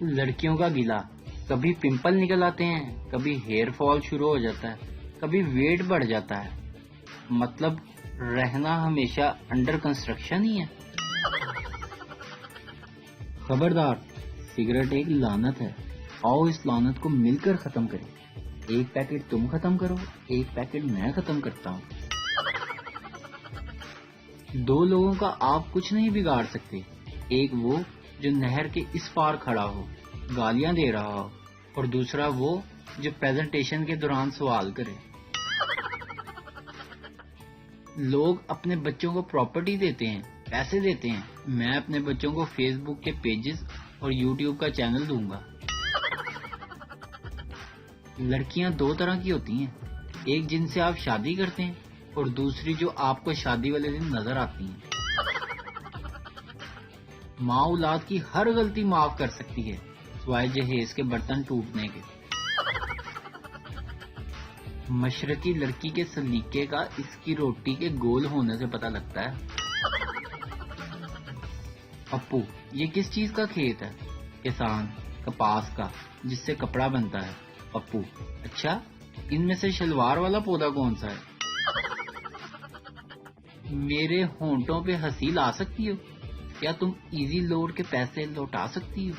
لڑکیوں کا گلا، کبھی پمپل نکل آتے ہیں، کبھی ہیئر فال شروع ہو جاتا ہے، کبھی ویٹ بڑھ جاتا ہے، مطلب رہنا ہمیشہ انڈر کنسٹرکشن ہی ہے۔ خبردار، سگریٹ ایک لعنت ہے، آؤ اس لعنت کو مل کر ختم کریں۔ ایک پیکٹ تم ختم کرو، ایک پیکٹ میں ختم کرتا ہوں۔ دو لوگوں کا آپ کچھ نہیں بگاڑ سکتے، ایک وہ جو نہر کے اس پار کھڑا ہو گالیاں دے رہا ہو، اور دوسرا وہ جو پریزنٹیشن کے دوران سوال کرے۔ لوگ اپنے بچوں کو پراپرٹی دیتے ہیں، پیسے دیتے ہیں، میں اپنے بچوں کو فیس بک کے پیجز اور یوٹیوب کا چینل دوں گا۔ لڑکیاں دو طرح کی ہوتی ہیں، ایک جن سے آپ شادی کرتے ہیں اور دوسری جو آپ کو شادی والے دن نظر آتی ہیں۔ ماں اولاد کی ہر غلطی معاف کر سکتی ہے سوائے جہیز کے برتن ٹوٹنے کے۔ مشرقی لڑکی کے سلیقے کا اس کی روٹی کے گول ہونے سے پتہ لگتا ہے۔ پپو، یہ کس چیز کا کھیت ہے؟ کسان، کپاس کا، جس سے کپڑا بنتا ہے۔ پپو، اچھا، ان میں سے شلوار والا پودا کون سا ہے؟ میرے ہونٹوں پہ ہنسی لا سکتی ہو؟ کیا تم ایزی لوڈ کے پیسے لوٹا سکتی ہو؟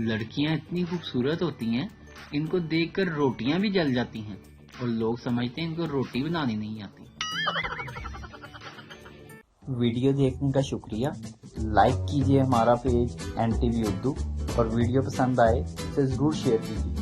لڑکیاں اتنی خوبصورت ہوتی ہیں، ان کو دیکھ کر روٹیاں بھی جل جاتی ہیں، اور لوگ سمجھتے ہیں ان کو روٹی بنانی نہیں آتی۔ ویڈیو دیکھنے کا شکریہ، لائک کیجیے ہمارا پیج NTV اردو، اور ویڈیو پسند آئے اسے ضرور شیئر کیجیے۔